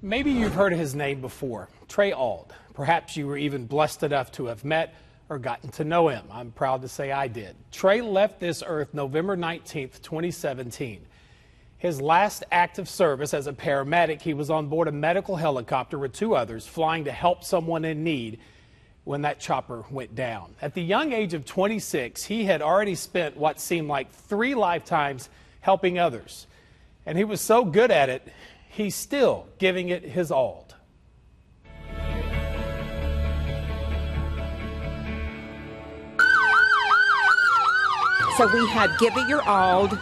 Maybe you've heard his name before, Trey Auld. Perhaps you were even blessed enough to have met or gotten to know him. I'm proud to say I did. Trey left this earth November 19th, 2017. His last active service as a paramedic, he was on board a medical helicopter with two others flying to help someone in need when that chopper went down. At the young age of 26, he had already spent what seemed like 3 lifetimes helping others. And he was so good at it, he's still giving it his all. So we have Give It Your Auld,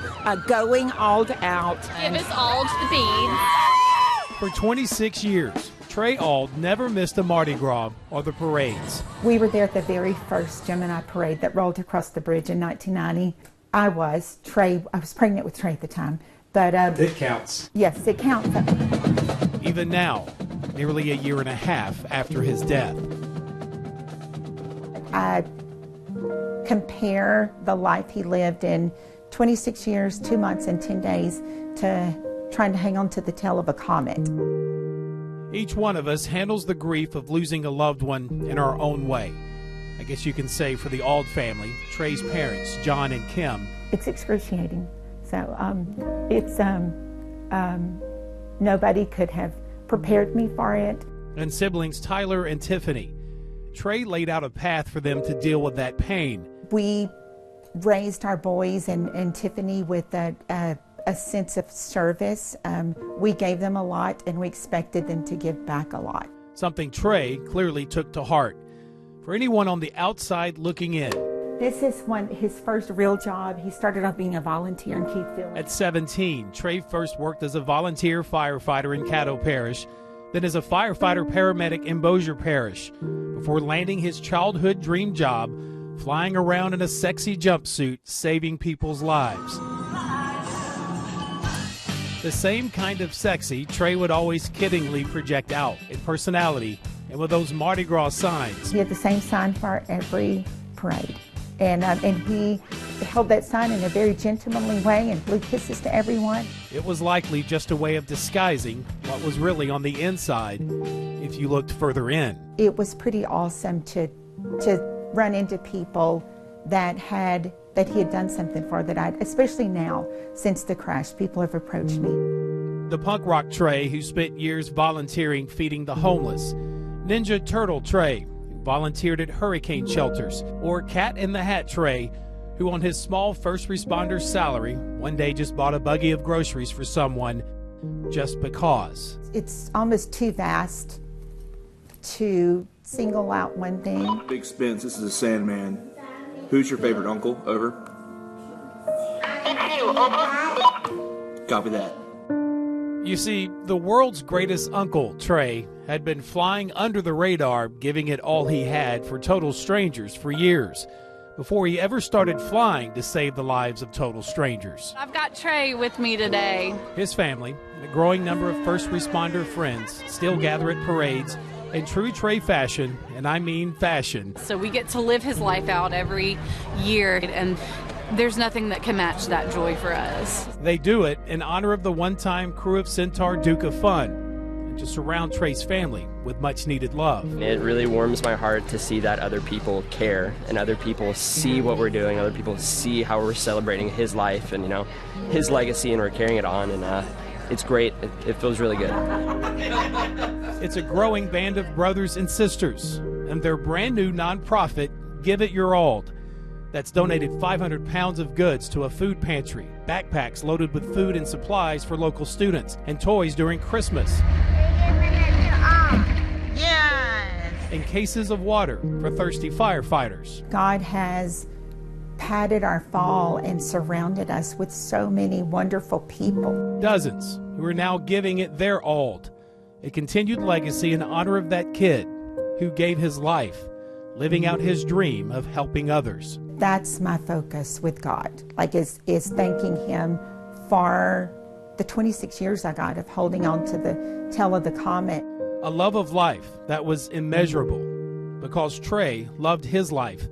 Going Auld Out. Give us Auld the beads. For 26 years, Trey Auld never missed a Mardi Gras or the parades. We were there at the very first Gemini parade that rolled across the bridge in 1990. I was pregnant with Trey at the time. But it counts. Yes, it counts. Even now, nearly a year and a half after his death. I compare the life he lived in 26 years, 2 months, and 10 days to trying to hang on to the tail of a comet. Each one of us handles the grief of losing a loved one in our own way. I guess you can say for the Auld family, Trey's parents, John and Kim. It's excruciating. So nobody could have prepared me for it. And siblings Tyler and Tiffany. Trey laid out a path for them to deal with that pain. We raised our boys and Tiffany with a sense of service. We gave them a lot, and we expected them to give back a lot. Something Trey clearly took to heart. For anyone on the outside looking in, this is his first real job. He started off being a volunteer in Keithville. At 17, Trey first worked as a volunteer firefighter in Caddo Parish, then as a firefighter paramedic in Bossier Parish, before landing his childhood dream job, flying around in a sexy jumpsuit, saving people's lives. The same kind of sexy Trey would always kiddingly project out in personality and with those Mardi Gras signs. He had the same sign for every parade. And he held that sign in a very gentlemanly way and blew kisses to everyone. It was likely just a way of disguising what was really on the inside if you looked further in. It was pretty awesome to run into people that he had done something for, especially now, since the crash, people have approached me. The punk rock Trey, who spent years volunteering feeding the homeless. Ninja Turtle Trey, volunteered at hurricane shelters, or Cat in the Hat Trey, who on his small first responder salary one day just bought a buggy of groceries for someone just because. It's almost too vast to single out one thing. Big Spence, this is a Sandman. Who's your favorite uncle? Over. Copy that. You see, the world's greatest uncle, Trey, had been flying under the radar, giving it all he had for total strangers for years, before he ever started flying to save the lives of total strangers. I've got Trey with me today. His family, and a growing number of first responder friends, still gather at parades in true Trey fashion, and I mean fashion. So we get to live his life out every year, and there's nothing that can match that joy for us. They do it in honor of the one-time crew of Centaur Duke of Fun, and to surround Trey's family with much-needed love. It really warms my heart to see that other people care, and other people see what we're doing, other people see how we're celebrating his life and, his legacy, and we're carrying it on, and it's great. It feels really good. It's a growing band of brothers and sisters, and their brand new nonprofit, Give It Your Auld, that's donated 500 pounds of goods to a food pantry, backpacks loaded with food and supplies for local students, and toys during Christmas. Yes! And cases of water for thirsty firefighters. God has padded our fall and surrounded us with so many wonderful people. Dozens who are now giving it their Auld, a continued legacy in honor of that kid who gave his life, living out his dream of helping others. That's my focus with God, is thanking Him for the 26 years I got of holding on to the tail of the comet. A love of life that was immeasurable, because Trey loved his life,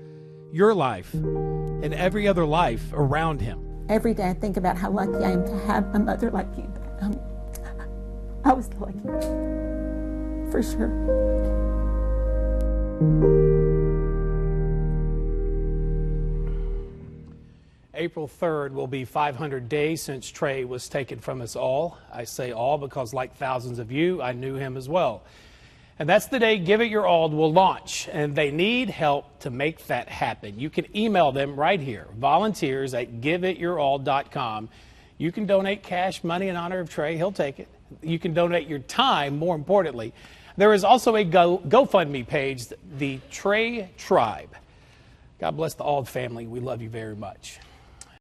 your life, and every other life around him. Every day I think about how lucky I am to have a mother like you. I was the lucky one, for sure. April 3rd will be 500 days since Trey was taken from us all. I say all because, like thousands of you, I knew him as well. And that's the day Give It Your Auld will launch, and they need help to make that happen. You can email them right here, volunteers@giveityourauld.com. You can donate cash, money in honor of Trey. He'll take it. You can donate your time, more importantly. There is also a GoFundMe page, the Trey Tribe. God bless the Auld family. We love you very much.